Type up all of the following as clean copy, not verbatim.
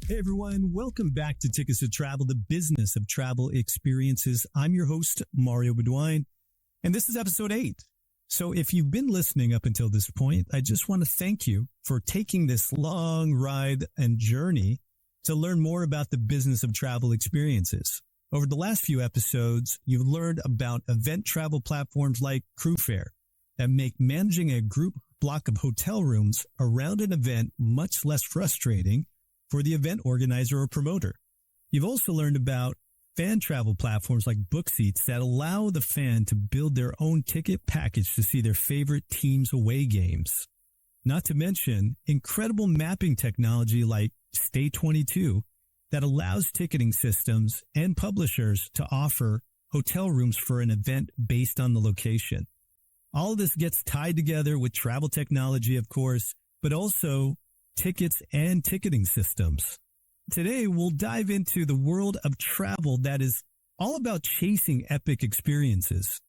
Hey everyone, welcome back to Tickets to Travel, the business of travel experiences. I'm your host, Mario Bedouin, and this is episode 8. So if you've been listening up until this point, I just want to thank you for taking this long ride and journey to learn more about the business of travel experiences. Over the last few episodes, you've learned about event travel platforms like Crewfare that make managing a group block of hotel rooms around an event much less frustrating for the event organizer or promoter. You've also learned about fan travel platforms like BookSeats that allow the fan to build their own ticket package to see their favorite team's away games. Not to mention incredible mapping technology like Stay22 that allows ticketing systems and publishers to offer hotel rooms for an event based on the location. All of this gets tied together with travel technology, of course, but also tickets and ticketing systems. Today, we'll dive into the world of travel that is all about chasing epic experiences.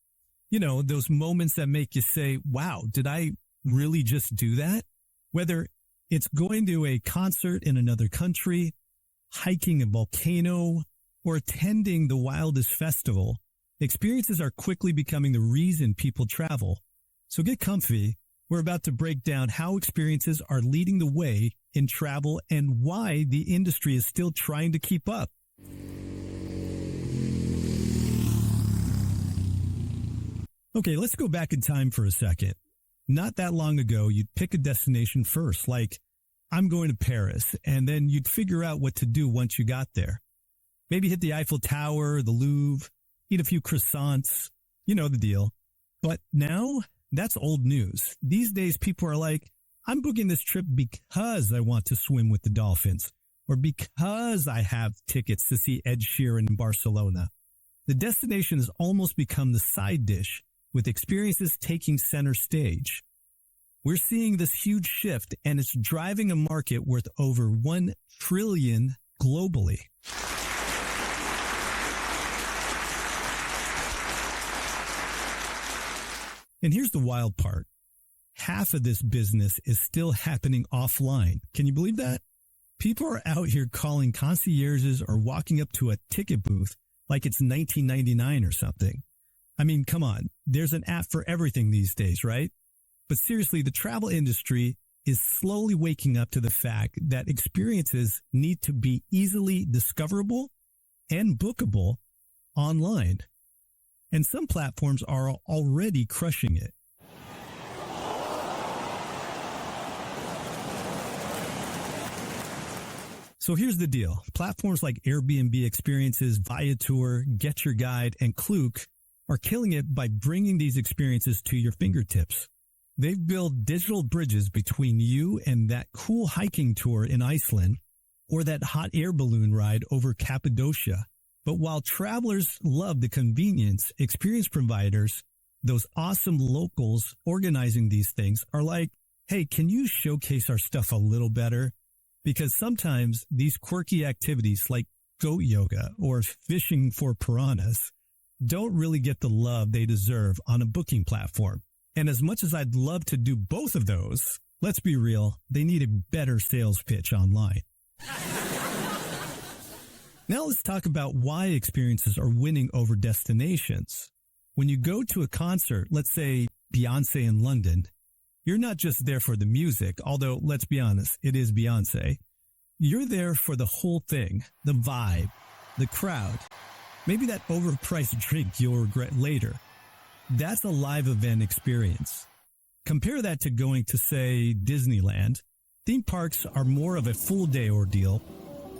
You know, those moments that make you say, wow, did I really just do that? Whether it's going to a concert in another country, hiking a volcano, or attending the Wildest festival, experiences are quickly becoming the reason people travel. So get comfy. We're about to break down how experiences are leading the way in travel and why the industry is still trying to keep up. Okay, let's go back in time for a second. Not that long ago, you'd pick a destination first, like I'm going to Paris, and then you'd figure out what to do once you got there. Maybe hit the Eiffel Tower, the Louvre, eat a few croissants, you know the deal. But now, that's old news. These days, people are like, I'm booking this trip because I want to swim with the dolphins or because I have tickets to see Ed Sheeran in Barcelona. The destination has almost become the side dish with experiences taking center stage. We're seeing this huge shift and it's driving a market worth over $1 trillion globally. And here's the wild part. Half of this business is still happening offline. Can you believe that? People are out here calling concierges or walking up to a ticket booth like it's 1999 or something. I mean, come on. There's an app for everything these days, right? But seriously, the travel industry is slowly waking up to the fact that experiences need to be easily discoverable and bookable online. And some platforms are already crushing it. So here's the deal. Platforms like Airbnb Experiences, Viator, Get Your Guide, and Klook are killing it by bringing these experiences to your fingertips. They've built digital bridges between you and that cool hiking tour in Iceland or that hot air balloon ride over Cappadocia. But while travelers love the convenience, experience providers, those awesome locals organizing these things are like, hey, can you showcase our stuff a little better? Because sometimes these quirky activities like goat yoga or fishing for piranhas don't really get the love they deserve on a booking platform. And as much as I'd love to do both of those, let's be real, they need a better sales pitch online. Now let's talk about why experiences are winning over destinations. When you go to a concert, let's say Beyonce in London, you're not just there for the music, although let's be honest, it is Beyonce. You're there for the whole thing, the vibe, the crowd, maybe that overpriced drink you'll regret later. That's a live event experience. Compare that to going to, say, Disneyland. Theme parks are more of a full day ordeal,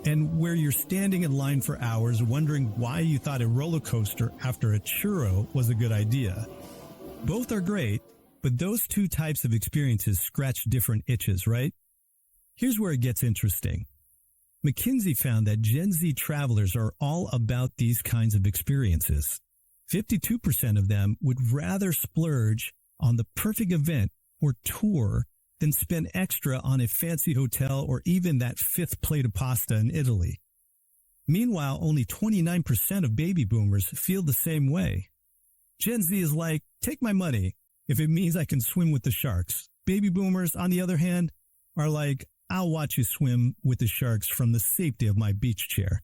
and where you're standing in line for hours wondering why you thought a roller coaster after a churro was a good idea. Both are great, but those two types of experiences scratch different itches, right? Here's where it gets interesting. McKinsey found that Gen Z travelers are all about these kinds of experiences. 52% of them would rather splurge on the perfect event or tour than spend extra on a fancy hotel or even that fifth plate of pasta in Italy. Meanwhile, only 29% of baby boomers feel the same way. Gen Z is like, take my money if it means I can swim with the sharks. Baby boomers, on the other hand, are like, I'll watch you swim with the sharks from the safety of my beach chair.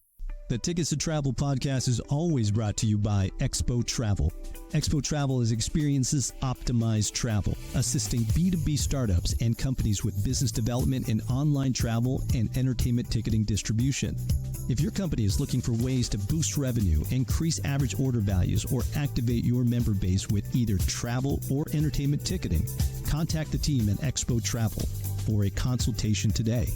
The Tickets to Travel podcast is always brought to you by Expo Travel. Expo Travel is experiences optimized travel, assisting B2B startups and companies with business development in online travel and entertainment ticketing distribution. If your company is looking for ways to boost revenue, increase average order values, or activate your member base with either travel or entertainment ticketing, contact the team at Expo Travel for a consultation today.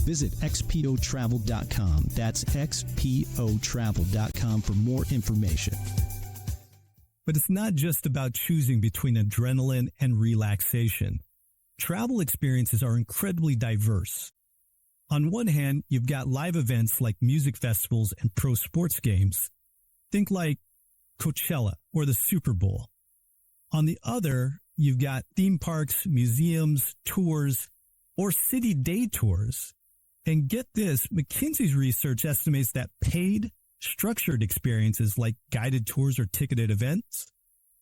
Visit xpotravel.com. That's xpotravel.com for more information. But it's not just about choosing between adrenaline and relaxation. Travel experiences are incredibly diverse. On one hand, you've got live events like music festivals and pro sports games. Think like Coachella or the Super Bowl. On the other, you've got theme parks, museums, tours, or city day tours. And get this, McKinsey's research estimates that paid, structured experiences like guided tours or ticketed events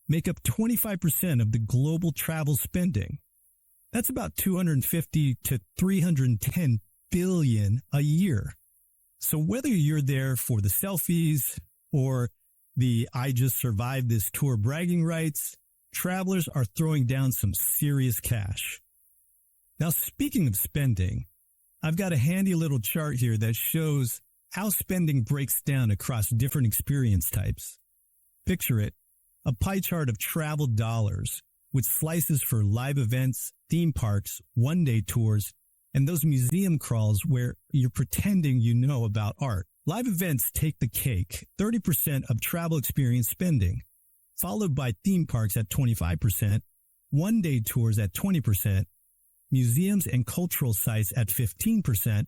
make up 25% of the global travel spending. That's about $250 to $310 billion a year. So whether you're there for the selfies or the I just survived this tour bragging rights, travelers are throwing down some serious cash. Now, speaking of spending, I've got a handy little chart here that shows how spending breaks down across different experience types. Picture it, a pie chart of travel dollars with slices for live events, theme parks, one-day tours, and those museum crawls where you're pretending you know about art. Live events take the cake, 30% of travel experience spending, followed by theme parks at 25%, one-day tours at 20%, museums and cultural sites at 15%,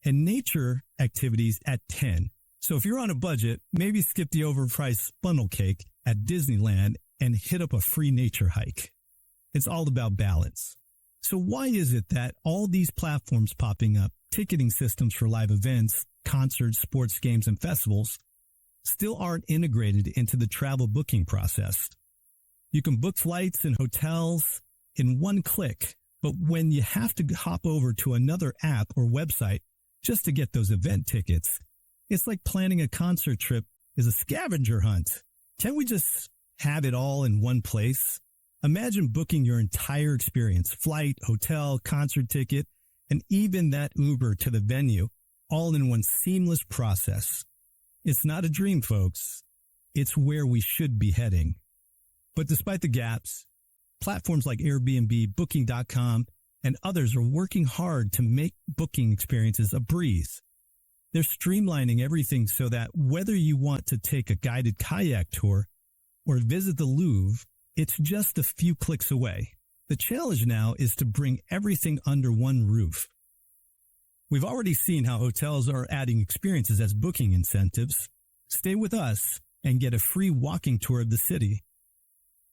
and nature activities at 10%. So if you're on a budget, maybe skip the overpriced funnel cake at Disneyland and hit up a free nature hike. It's all about balance. So why is it that all these platforms popping up, ticketing systems for live events, concerts, sports games, and festivals, still aren't integrated into the travel booking process? You can book flights and hotels in one click, but when you have to hop over to another app or website just to get those event tickets, it's like planning a concert trip is a scavenger hunt. Can't we just have it all in one place? Imagine booking your entire experience, flight, hotel, concert ticket, and even that Uber to the venue, all in one seamless process. It's not a dream, folks. It's where we should be heading. But despite the gaps, platforms like Airbnb, Booking.com, and others are working hard to make booking experiences a breeze. They're streamlining everything so that whether you want to take a guided kayak tour or visit the Louvre, it's just a few clicks away. The challenge now is to bring everything under one roof. We've already seen how hotels are adding experiences as booking incentives. Stay with us and get a free walking tour of the city.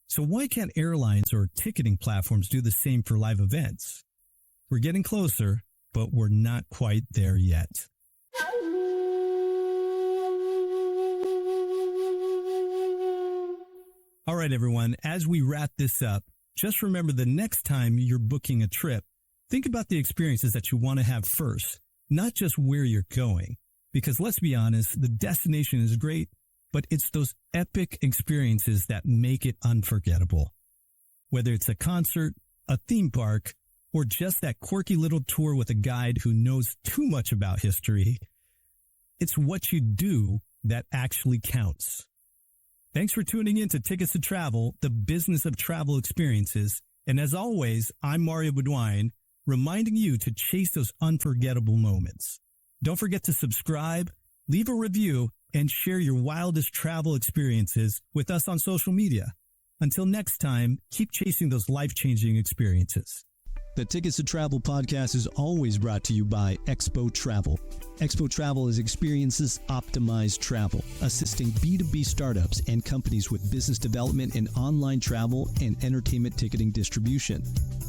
So why can't airlines or ticketing platforms do the same for live events? We're getting closer, but we're not quite there yet. All right, everyone, as we wrap this up, just remember the next time you're booking a trip, think about the experiences that you want to have first, not just where you're going. Because let's be honest, the destination is great, but it's those epic experiences that make it unforgettable. Whether it's a concert, a theme park, or just that quirky little tour with a guide who knows too much about history, it's what you do that actually counts. Thanks for tuning in to Tickets to Travel, the business of travel experiences. And as always, I'm Mario Bedouin, reminding you to chase those unforgettable moments. Don't forget to subscribe, leave a review, and share your wildest travel experiences with us on social media. Until next time, keep chasing those life-changing experiences. The Tickets to Travel podcast is always brought to you by Expo Travel. Expo Travel is experiences optimized travel, assisting B2B startups and companies with business development in online travel and entertainment ticketing distribution.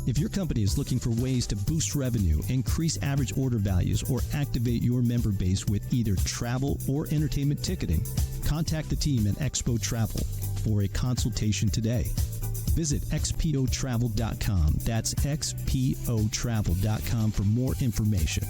If your company is looking for ways to boost revenue, increase average order values, or activate your member base with either travel or entertainment ticketing, contact the team at Expo Travel for a consultation today. visit xpotravel.com. That's xpotravel.com for more information.